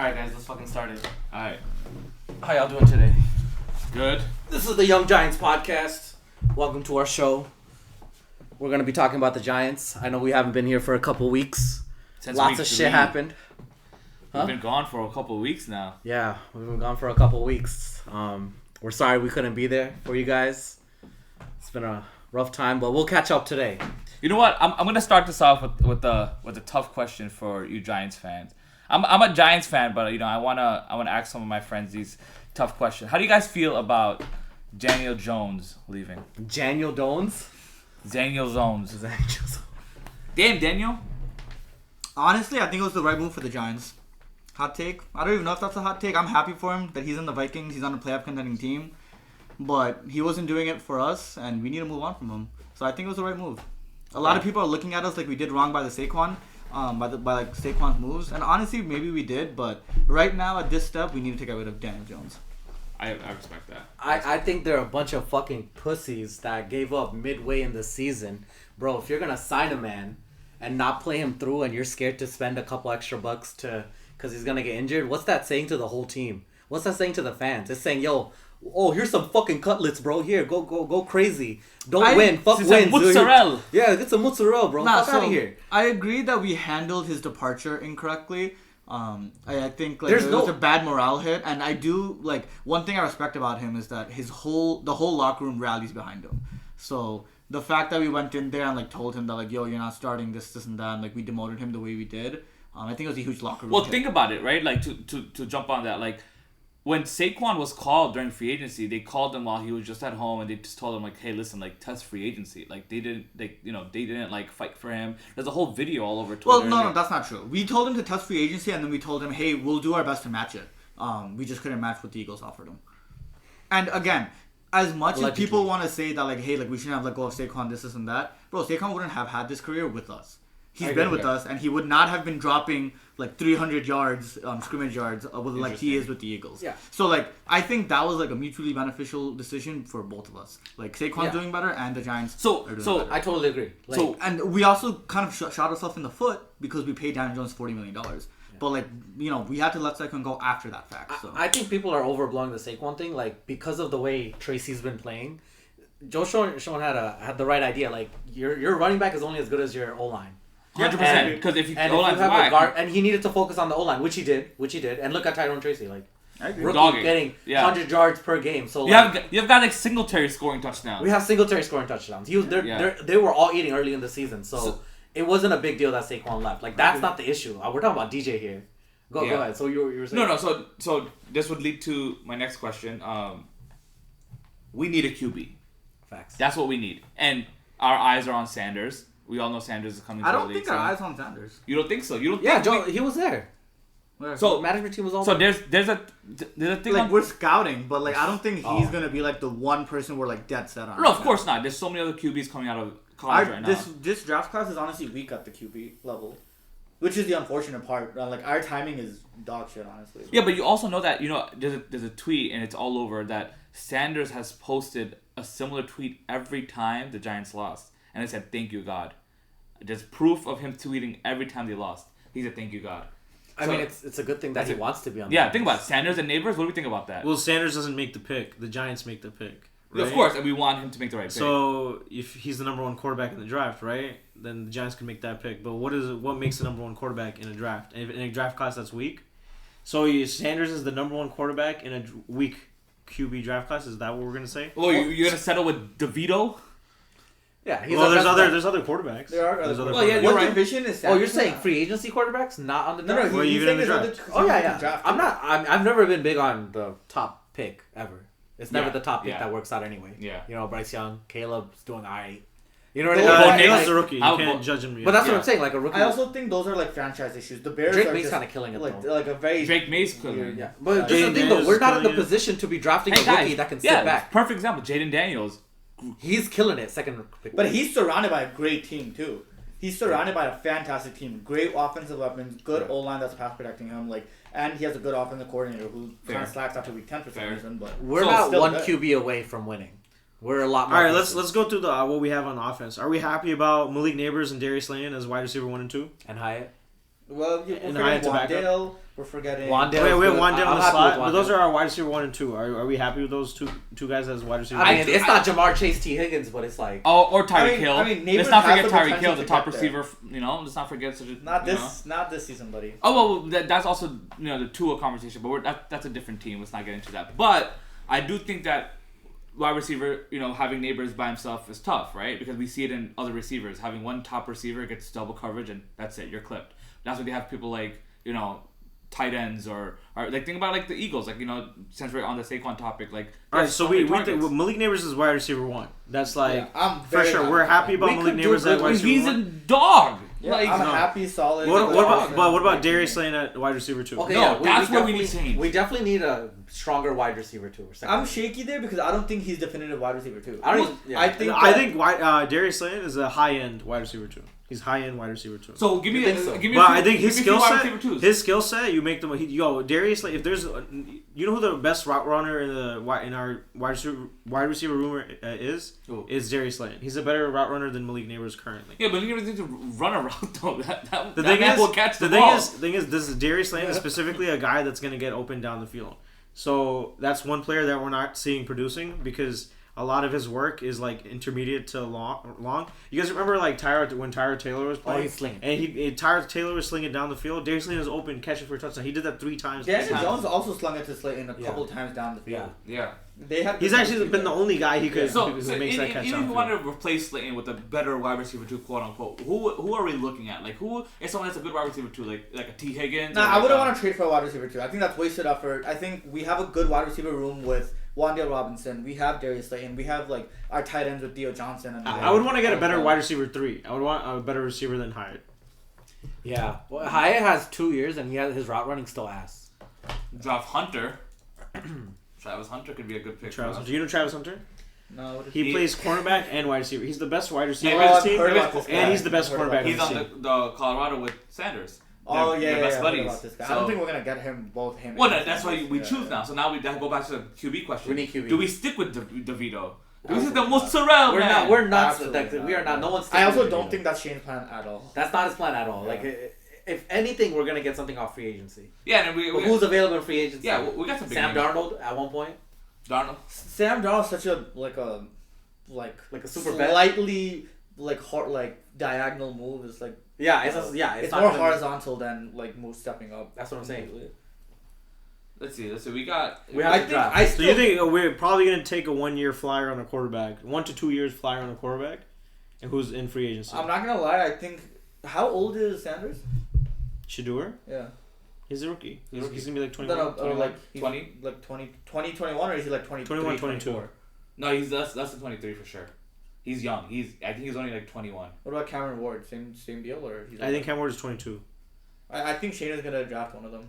Alright, guys, let's fucking start it. Alright. How y'all doing today? Good. This is the Young Giants podcast. Welcome to our show. We're going to be talking about the Giants. I know we haven't been here for a couple weeks. Since Lots week of 3. shit happened. We've been gone for a couple of weeks now. Yeah, we've been gone for a couple weeks. We're sorry we couldn't be there for you guys. It's been a rough time, but we'll catch up today. You know what? I'm gonna start this off with a tough question for you Giants fans. I'm a Giants fan, but I wanna ask some of my friends these tough questions. How do you guys feel about Daniel Jones leaving? Daniel Jones? Daniel Jones. Damn, Daniel. Honestly, I think it was the right move for the Giants. Hot take. I don't even know if that's a hot take. I'm happy for him that he's in the Vikings. He's on a playoff contending team. But he wasn't doing it for us, and we need to move on from him. So I think it was the right move. A lot of people are looking at us like we did wrong by the Saquon, by Saquon's moves. And honestly, maybe we did. But right now, at this step, we need to get rid of Daniel Jones. I respect that. I think they're a bunch of fucking pussies that gave up midway in the season. Bro, if you're going to sign a man and not play him through and you're scared to spend a couple extra bucks because he's going to get injured, what's that saying to the whole team? What's that saying to the fans? It's saying, yo, here's some fucking cutlets, bro. Here, go crazy. Don't win. Fuck wins. Mozzarella. Yeah, get some mozzarella, bro. Fuck out of here. I agree that we handled his departure incorrectly. I think like it was a bad morale hit, and I do like one thing I respect about him is that the whole locker room rallies behind him. So the fact that we went in there and like told him that like, yo, you're not starting this and that, and like we demoted him the way we did, I think it was a huge locker room. Well, hit. think about it, right? Like to jump on that, like when Saquon was called during free agency, they called him while he was just at home, and they just told him like, hey, listen, like test free agency. Like they didn't like fight for him. There's a whole video all over Twitter. Well, no, that's not true. We told him to test free agency, and then we told him, hey, we'll do our best to match it. We just couldn't match what the Eagles offered him. And again, as much as people want to say that like, hey, like we shouldn't have let go of Saquon, this and that, bro, Saquon wouldn't have had this career with us. He's been with us, and he would not have been dropping like 300 yards, scrimmage yards, like he is with the Eagles. Yeah. So like, I think that was like a mutually beneficial decision for both of us. Like Saquon's doing better, and the Giants. So better. I totally agree. Like, And we also kind of shot ourselves in the foot because we paid Daniel Jones $40 million. Yeah. But like, we had to let Saquon go after that fact. So I think people are overblowing the Saquon thing, like because of the way Tracy's been playing. Joe Schoen had the right idea. Like your running back is only as good as your O line. 100%. Because if you O-line's whack, and he needed to focus on the O line, which he did. And look at Tyrone Tracy, like rookie getting 100 yards per game. So you have got like Singletary scoring touchdowns. We have Singletary scoring touchdowns. They were all eating early in the season, so it wasn't a big deal that Saquon left. Like that's not the issue. We're talking about DJ here. Go ahead. So you were saying So this would lead to my next question. We need a QB. Facts. That's what we need, and our eyes are on Sanders. We all know Sanders is coming. I to don't the league think our eyes on Sanders. You don't think so? You don't? Yeah, think Joe, he was there. Where? So the management team was all. So there's a thing. Like we're scouting, but like I don't think he's gonna be like the one person we're like dead set on. No, of course not. There's so many other QBs coming out of college right now. This draft class is honestly weak at the QB level, which is the unfortunate part. Like our timing is dog shit, honestly. Yeah, but you also know that there's a tweet and it's all over that Sanders has posted a similar tweet every time the Giants lost, and it said "Thank you God." There's proof of him tweeting every time they lost. He said "Thank you God." I mean, it's a good thing that he wants to be on. Yeah, think about it. Sanders and Neighbors. What do we think about that? Well, Sanders doesn't make the pick. The Giants make the pick. Right? Of course, and we want him to make the right pick. So if he's the number one quarterback in the draft, right, then the Giants can make that pick. But what makes the number one quarterback in a draft? And in a draft class that's weak. So Sanders is the number one quarterback in a weak QB draft class. Is that what we're gonna say? Well, you're gonna settle with DeVito? Yeah, there's other quarterbers. There are other quarterbacks. Well, yeah, you're right. Division is you're saying free agency quarterbacks not on the draft? No, even in the draft. I've never been big on the top pick ever. It's never the top pick that works out anyway. Yeah. Bryce Young, Caleb's doing alright. You know what I mean? Caleb's a rookie. You can't judge him yet. But that's what I'm saying. Like a rookie. I also think those are like franchise issues. The Bears Drake are May's just kind of killing it though. like a very Drake May's killing. Yeah, but just the thing though, we're not in the position to be drafting a rookie that can sit back. Perfect example, Jaden Daniels. He's killing it, second pick. But he's surrounded by a great team too. He's surrounded by a fantastic team, great offensive weapons, good O-line that's pass protecting him, and he has a good offensive coordinator who kind of slacks after week 10 for some reason. But we're not one QB away from winning. We're a lot more. All right, let's go through what we have on offense. Are we happy about Malik Neighbors and Darius Slayton as wide receiver 1 and 2? And Hyatt? Well, and Hyatt to back up. We're forgetting. Wandale. We have Wandale I'm on the happy slot, with but those Wandale. are our wide receiver 1 and 2. Are we happy with those two guys as wide receiver? I mean, it's not Jamar Chase, T Higgins, but it's like Or Tyreek I mean- Hill. I mean, let's Neighbors not has forget the Tyreek potential Hill, to the top get there. receiver. Let's not forget such a Not you this, know. not this season, buddy. Oh well, that's also the Tua conversation, but that's a different team. Let's not get into that. But I do think that wide receiver, having Neighbors by himself is tough, right? Because we see it in other receivers. Having one top receiver gets double coverage, and that's it. You're clipped. That's why they have people like tight ends or like think about like the Eagles, like since we're on the Saquon topic, like All right, there's so many we think targets. Malik Neighbors is wide receiver 1. That's like Yeah, I'm for very sure. happy We're with happy that. about We Malik could do Neighbors good at wide when receiver he's 1. a dog. Yeah, like, I'm no. happy, solid. What about Darius Slane at wide receiver 2? okay, No, yeah, that's where we definitely- need change. We definitely need a stronger wide receiver too. Or second. I'm shaky there because I don't think he's definitive wide receiver too. I don't. Yeah. I think Darius Slane is a high end wide receiver 2. He's high end wide receiver 2. So give me You think so? give me. But a few, I think his give me a few skill wide set, receiver twos. his skill set, you make them. Darius, like if there's, who the best route runner in our wide receiver room is Who? Darius Slane. He's a better route runner than Malik Neighbors currently. Yeah, but you need to run a route though. That The that man will thing catch is, the the ball. thing is, this is Darius Slane is specifically a guy that's gonna get open down the field. So that's one player that we're not seeing producing because a lot of his work is like intermediate to long. You guys remember like when Tyra Taylor was playing? he's slinging. And Tyra Taylor was slinging down the field. Darius Slane was open, catching for a touchdown. He did that 3 times. Daniel times. Jones also slung it to Slayton a Yeah. couple times down the field. yeah. They had. He's actually been the only guy who makes So that catch even if you downfield. want to replace Slayton with a better wide receiver two, quote unquote, who are we looking at? Like who is someone that's a good wide receiver two, like a T Higgins? Nah, I wouldn't want to trade for a wide receiver too. I think that's wasted effort. I think we have a good wide receiver room with Wandale Robinson. We have Darius Slayton. We have like our tight ends with Theo Johnson. And I would want to get a better wide receiver 3. I would want a better receiver than Hyatt. Yeah. Well, Hyatt has 2 years and his route running still ass. Draft Hunter. Travis Hunter could be a good pick. for us. Do you know Travis Hunter? No. What is He plays cornerback and wide receiver. He's the best wide receiver Yeah, on the I've heard team, about this guy. and he's the best I've heard cornerback about on He's the on team. the Colorado with Sanders. Oh They're- yeah, they're best I heard buddies. about this guy. I So- don't think we're gonna get him both him. Well, and that's why Sanders. we Yeah, choose yeah. now. So now we go back to the QB question. We need QB. Do we stick with DeVito? Do we Absolutely stick the not. mozzarella? We're man? not. We're not. Absolutely We are not. No one's. I also sticking don't with think that's Shane's plan at all. that's not his plan at all. Yeah. Like, if anything, we're gonna get something off free agency. Yeah, and we But who's available in free agency? yeah, we got some big Sam names. Darnold at one point, Darnold. Sam Darnold's such a like like a super vet. slightly diagonal move is like Yeah, it's it's not more gonna- horizontal than like move stepping up. That's what I'm saying. Let's see. We got. We have I to think draft. I So still you think we're probably going to take a 1-year flyer on a quarterback, 1 to 2 years flyer on a quarterback, and who's in free agency? I'm not gonna lie. I think how old is Sanders? Shador? Yeah, He's a rookie. He's Rookie. going to be like 21. no, like 20? like 20, 21, or is he like 23, 21, 22. 24? No, he's less than 23 for sure. He's young. I think he's only like 21. What about Cameron Ward? Same deal, or he's I think Cam Ward is 22. I think Shane is gonna draft one of them.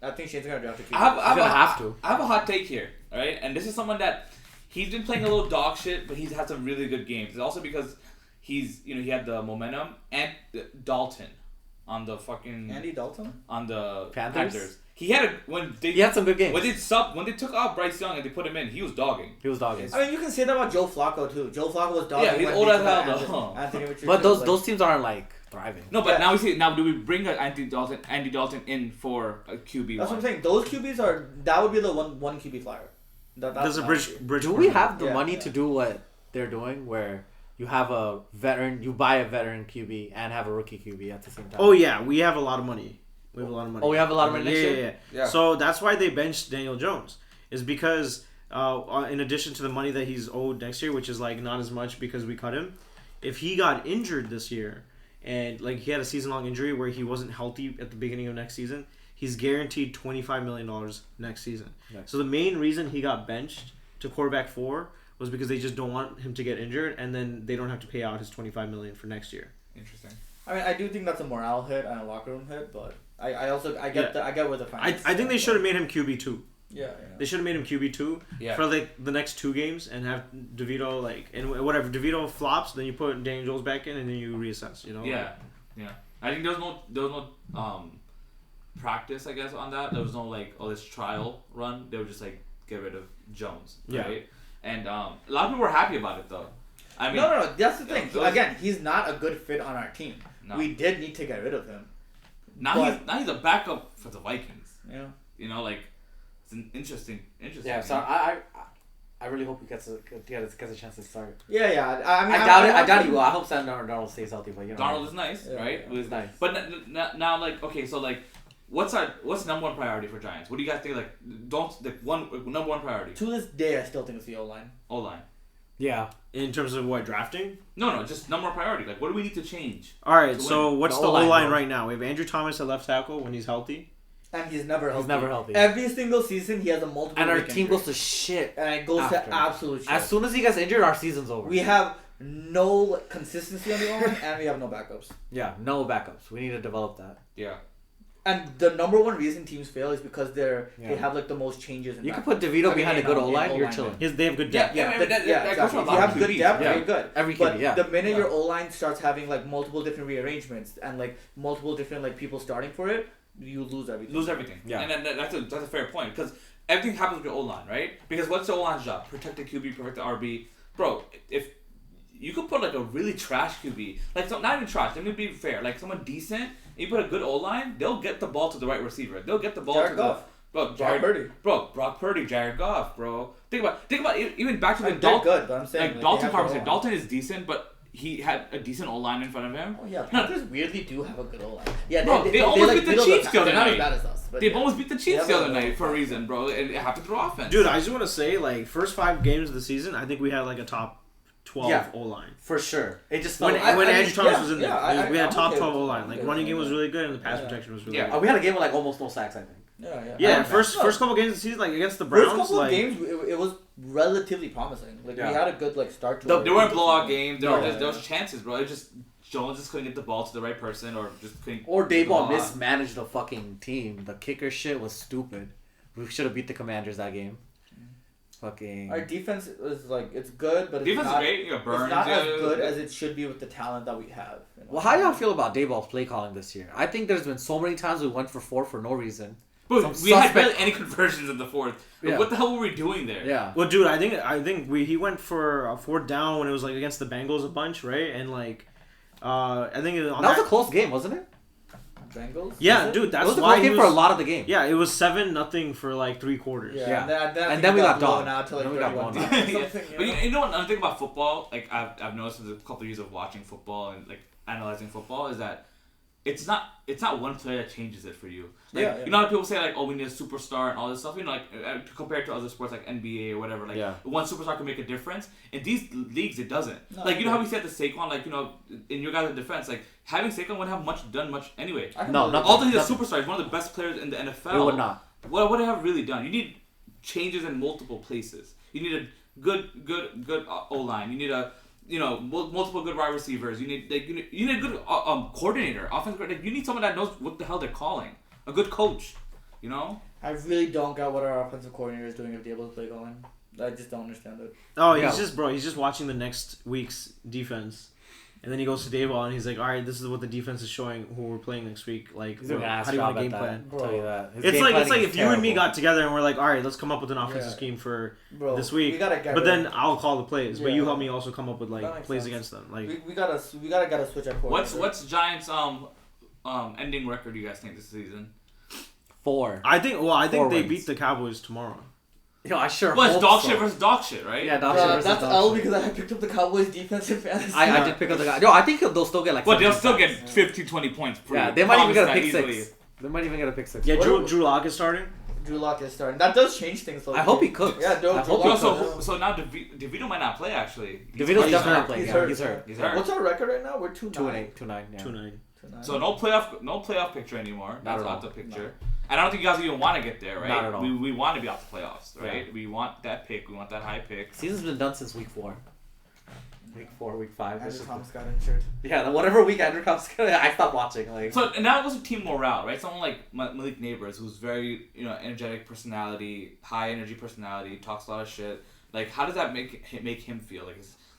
I think Shane's gonna draft a QB. He's gonna have to. I have a hot take here, all right? And this is someone that he's been playing a little dog shit, but he's had some really good games. It's also because he had the momentum and Dalton on the fucking Andy Dalton. on the Panthers? He had He had some good games. when they took out Bryce Young and they put him in, he was dogging. He was dogging. I mean, you can say that about Joe Flacco too. Joe Flacco was dogging. Yeah, he's when old they as took hell, out though. Anthony Richardson. But like- those teams aren't like thriving. No, but Yeah. now do we bring Andy Dalton in for a QB? That's what I'm saying. Those QBs that would be the one QB flyer. That's There's a bridge. Do we have the Yeah, money yeah. to do what they're doing, where you have a veteran, you buy a veteran QB and have a rookie QB at the same time? Oh, yeah. We have a lot of money. We have a lot of money. Oh, we have a lot of money next yeah, year? Yeah. So that's why they benched Daniel Jones. Is because in addition to the money that he's owed next year, which is like not as much because we cut him, if he got injured this year and like he had a season-long injury where he wasn't healthy at the beginning of next season, he's guaranteed $25 million next season. Nice. So the main reason he got benched to quarterback 4 was because they just don't want him to get injured, and then they don't have to pay out his $25 million for next year. Interesting. I mean, I do think that's a morale hit and a locker room hit, but I get where the I finance. think they should have made him QB2. Yeah. They should have made him QB2 Yeah. for like the next 2 games and have DeVito and whatever DeVito flops, then you put Daniel Jones back in and then you reassess. Yeah. I think there was no practice, I guess, on that. There was no this trial run. They were just like get rid of Jones, right? And a lot of people were happy about it though. I mean, No. That's the thing. those- Again, he's not a good fit on our team. No. We did need to get rid of him. Now he's a backup for the Vikings. Yeah. You know, like it's an interesting. Yeah, so I really hope he gets a chance to start. Yeah. I mean, I doubt he will. I hope Sam Darnold stays healthy, but you know. Darnold is nice, Yeah, right? yeah. It was Nice. But now, like, okay, so like, what's number one priority for Giants? What do you guys think? Like, number one priority. To this day, I still think it's the O-line. O-line. Yeah. In terms of what, drafting? No, just number one priority. Like, what do we need to change? All right, To so win. what's The the O-line, O-line bro. right now? We have Andrew Thomas at left tackle when he's healthy. And he's never healthy. He's never healthy. Every single season, he has a multiple. And our week team injury. goes to shit. And it goes after. to absolute shit. As soon as he gets injured, our season's over. We have no consistency on the O-line, and we have no backups. Yeah, no backups. We need to develop that. Yeah. And the number one reason teams fail is because they Yeah. have like the most changes. In You can backups. put DeVito behind a good in O-line, you're O-line, chilling. They have good Yeah, depth. yeah, that goes exactly. for a If lot you of have good QBs. depth, Yeah. you're good. Every But QB, yeah. the minute Yeah. your O-line starts having like multiple different rearrangements and like multiple different like people starting for it, you lose everything. Lose everything. Yeah. And then that's a fair point because everything happens with your O-line, right? Because what's the O-line's job? Protect the QB, protect the RB. Bro, if you could put like a really trash QB, like not even trash, let me be fair, like someone decent, and you put a good O-line, they'll get the ball to the right receiver. They'll get the ball Jared to Goff. Brock Purdy. Brock Purdy, Jared Goff, bro. Think about even back to the Like, they're Dalton. good, but I'm saying Like Dalton they have conversation. good O-line. Dalton is decent, but he had a decent O-line in front of him. Oh yeah, No, Panthers weirdly do have a good O-line. Yeah, Bro, they almost beat the middle of Chiefs pack. the other They're not night. as bad as us. But They've yeah. almost beat the Chiefs They the have other a- night for a reason, bro. And it happened through offense. Dude, I just want to say, like, first 5 games of the season, I think we had like a top 12 Yeah. O-line. For sure. It just When, felt when I Andrew mean, Thomas yeah, was in there, yeah, we had I'm top okay 12 with O-line. that. Like, Okay, running okay. game was really good, and the pass Yeah. protection was really Yeah. good. we had a game with like almost no sacks, I think. Yeah, I- first couple games of the season, like against the First Browns, couple like of games, it was relatively promising. Like Yeah. we had a good like start to The- it. There weren't blowout games. There No. were just there was chances, bro. It just Jones just couldn't get the ball to the right person, or just couldn't. Or get the Dayball ball out. mismanaged the fucking team. The kicker shit was stupid. We should have beat the Commanders that game. Fucking. Our defense is like it's good, but it's Defense is not, great. You got Burns. it's not yeah, as good as it should be with the talent that we have. You know? Well, how do y'all feel about Dayball's play calling this year? I think there's been so many times we went for 4 for no reason. Bro, Some we had suspect- barely any conversions in the fourth. Like, Yeah. what the hell were we doing there? Yeah. well, dude, I think he went for a 4th down when it was like against the Bengals a bunch, right? And like, I think on That was a close game, wasn't it? Bengals. yeah, Was it? dude, It that's was a why close he game was. for a lot of the game. Yeah, it was 7-0 for like 3 quarters. Yeah, Yeah. And then, I And think then we got blown dogged. out to like Then we got 31 blown or Yeah. something. But You know? you know what? Another thing about football, like I've noticed in the couple of years of watching football and like analyzing football, is that it's not one player that changes it for you. Like Yeah, yeah. you know how people say like, oh, we need a superstar and all this stuff. You know, like compared to other sports like NBA or whatever, like Yeah. one superstar can make a difference. In these leagues, it doesn't. No, Like you know how yeah. we said the Saquon, like you know, in your guys' defense, like having Saquon wouldn't have done much anyway. I can No, believe not- it. Although he's a Nothing. superstar, he's one of the best players in the NFL. It would not. What would it have really done? You need changes in multiple places. You need a good O line. You need multiple good wide receivers. You need you need a good coordinator, offensive coordinator. You need someone that knows what the hell they're calling. A good coach. You know. I really don't get what our offensive coordinator is doing if they're able to play calling. I just don't understand it. Oh, Yeah. he's just watching the next week's defense, and then he goes to Dayball and he's like, all right, this is what the defense is showing who we're playing next week. Like, He's doing an ass how do you job want to at game that. plan? I'll tell you that. His It's game like planning if is you and me terrible. got together and we're like, all right, let's come up with an offensive Yeah. scheme for Bro, this week. we gotta get But rid then of- I'll call the plays. But you Yeah. help me also come up with That like makes plays sense. against them. Like, we gotta get a switch at coordinator. What's Giants ending record? Do you guys think this season? 4. I think Four they wins. beat the Cowboys tomorrow. Yo, I sure Well, it's hope dog so. shit versus dog shit, right? Yeah, dog shit versus that's dog L shit. because I picked up the Cowboys defense in fantasy. I did pick up the guy. No, I think they'll still get like. But they'll 17 still sacks. get 15, 20 points. Yeah, they might even get a Promise pick that 6. easily. They might even get a pick 6. Yeah, What- Drew Lock is starting. Drew Lock is starting. That does change things. Though. I hope he cooks. Yeah, Drew I hope Lock. he Yo, cooks. so now DeVito might not play actually. DeVito's He's definitely hurt. not playing. He's Yeah, hurt. he's hurt. He's hurt. What's our record right now? We're 2-9. 2-8, 2-9. Yeah. 2-9. 2-9. So no playoff picture anymore. Not That's at out all. the picture. And I don't think you guys even want to get there, right? Not at all. We want to be out the playoffs, right? Yeah. We want that pick. We want that high pick. Season's been done since week 4. Week 4, week 5. Andrew It's just- Thomas got injured. Yeah, whatever week Andrew comes, I stopped watching. Like, So and now it goes to team morale, right? Someone like Malik Neighbors, who's very energetic personality, high energy personality, talks a lot of shit. Like, how does that make him feel?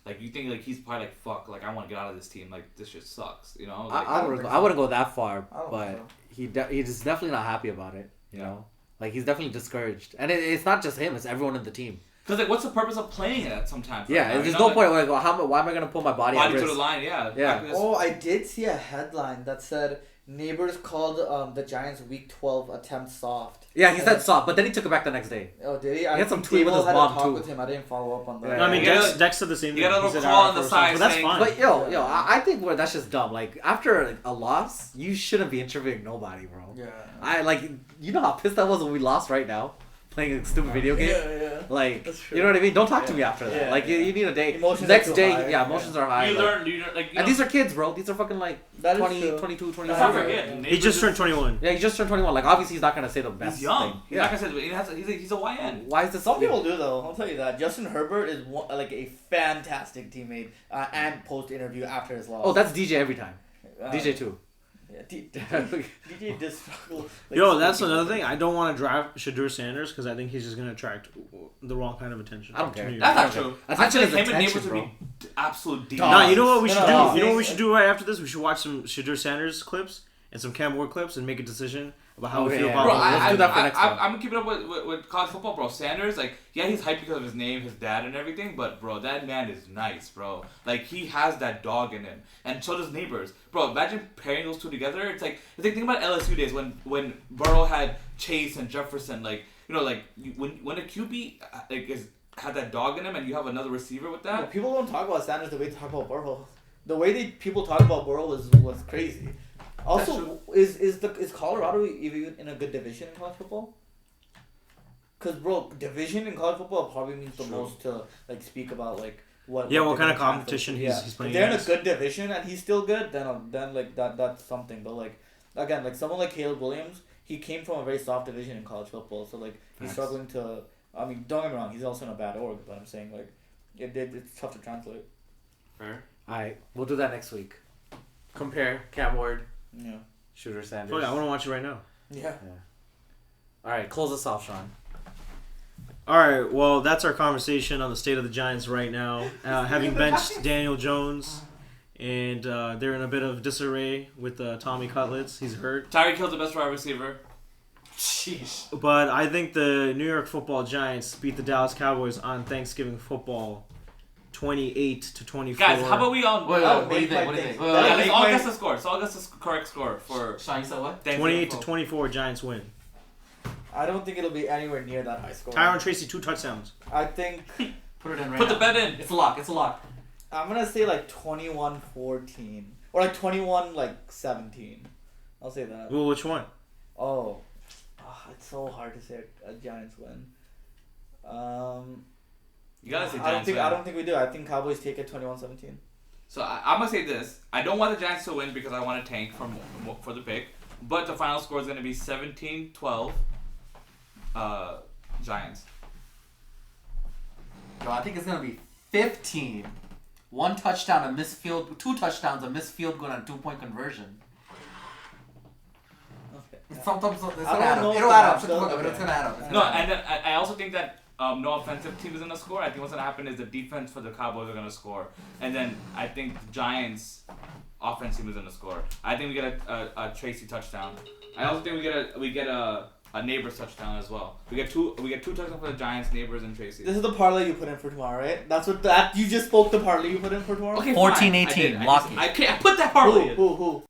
Like, you think like he's probably like, fuck, like I want to get out of this team. Like this shit sucks, you know? Like, I wouldn't go that far, I don't but think he's definitely not happy about it. You Yeah. know, like he's definitely discouraged, and it's not just him; it's everyone in the team. Because like, what's the purpose of playing it sometimes? Yeah, Like, there's you no know, point. Like, why am I gonna put my body at Body to risk? the line, yeah. Yeah. Like, this- Oh, I did see a headline that said Neighbors called the Giants Week 12 attempt soft. Yeah, he said soft, but then he took it back the next day. Oh, did he? He had some think tweet with Dable his had a mom, talk too. with him. I didn't follow up on that. Yeah. No, I mean, You got Dex said the same thing. you got a He little said call our on the first side round, but that's saying- fine. But I think that's just dumb. Like after like, a loss, you shouldn't be interviewing nobody, bro. Yeah. I like you know how pissed I was when we lost right now, playing a stupid video game. Yeah. Like That's true. you know what I mean? Don't talk to me after that. Yeah, like yeah. you need a day. Emotions Next are too day, high. yeah, emotions are high. You like- learn, like, and these are kids, bro. These are fucking like That is 20, true. 22, 23. let's not forget. He just turned 21. Yeah, he just turned 21. Like obviously he's not gonna say the best He's young. thing. He's not gonna say he's a YN. Why is this? Some people do though. I'll tell you that. Justin Herbert is like a fantastic teammate and post interview after his loss. Oh, that's DJ every time. Uh, DJ too. Yeah, DJ does struggle. Like, Yo, that's another thing. I don't want to draft Shadur Sanders because I think he's just going to attract the wrong kind of attention. I don't to care. New York. That's not Okay. true. Attention I is think him and attention, Neighbors would be absolute deep. Nah, you know what we should No, do? You know what we no. should do right after this? We should watch some Shadur Sanders clips and some Cam Ward clips and make a decision about how we Okay, feel yeah. about Bro, Let's I, do that for next time. I'm gonna keep it up with college football, bro. Sanders, like, yeah, he's hyped because of his name, his dad, and everything. But bro, that man is nice, bro. Like he has that dog in him, and so does Neighbors, bro. Imagine pairing those two together. It's like think about LSU days when Burrow had Chase and Jefferson. Like when a QB had that dog in him, and you have another receiver with that. People don't talk about Sanders the way they talk about Burrow. The way people talk about Burrow was crazy. Also, is Colorado even in a good division in college football? Cause bro, division in college football probably means the most to like speak about like what. Yeah, what what kind they're of gonna competition translate. he's playing If they're in a against. good division and he's still good, then like that's something. But like again, like someone like Caleb Williams, he came from a very soft division in college football, so like he's Facts. struggling to. I mean, don't get me wrong, he's also in a bad org, but I'm saying like it's tough to translate. Fair. Alright, we'll do that next week. Compare Cam Ward, Yeah. Shooter Sanders. Oh, yeah, I want to watch it right now. Yeah. Alright, close us off, Sean. All right, well, that's our conversation on the state of the Giants right now. Having benched Daniel Jones, and they're in a bit of disarray with Tommy Cutlets. He's hurt. Tyreek Hill's the best wide receiver. Sheesh. But I think the New York Football Giants beat the Dallas Cowboys on Thanksgiving football 28-24. Guys, how about we all? Wait, That what do you think? What do you think? That Yeah, would let's make all my- guess the score. So all guess the correct score for. Sean, you said what? Thanksgiving 28-24 Giants win. I don't think it'll be anywhere near that high score. Tyron Tracy 2 touchdowns. I think Put it in right Put now. the bet in. It's a lock. It's a lock. I'm gonna say like 21-14 or like 21-17. I'll say that. Well, which one? Oh, it's so hard to say a Giants win. You gotta say I don't Giants think win. I don't think we do. I think Cowboys take it 21-17. So I'm gonna say this. I don't want the Giants to win because I want to tank for the pick. But the final score is gonna be 17-12. Giants. Bro, I think it's gonna be 15. 1 touchdown, a missed field, 2 touchdowns, a missed field goal, and a 2-point conversion. Okay. Sometimes it's I gonna don't add know up. if It'll the add up. match Shut the fuck does, up, but it's okay. gonna add up. It's No, gonna add and up. then I also think that no offensive team is gonna score. I think what's gonna happen is the defense for the Cowboys are gonna score, and then I think the Giants' offense team is gonna score. I think we get a Tracy touchdown. I also think we get a Neighbors touchdown as well. We get two touchdowns for the Giants, Neighbors, and Tracy. This is the parlay you put in for tomorrow, right? That's what you just spoke the parlay you put in for tomorrow. Okay, 14-18, fine. I did. lock it. I put that parlay in. Who?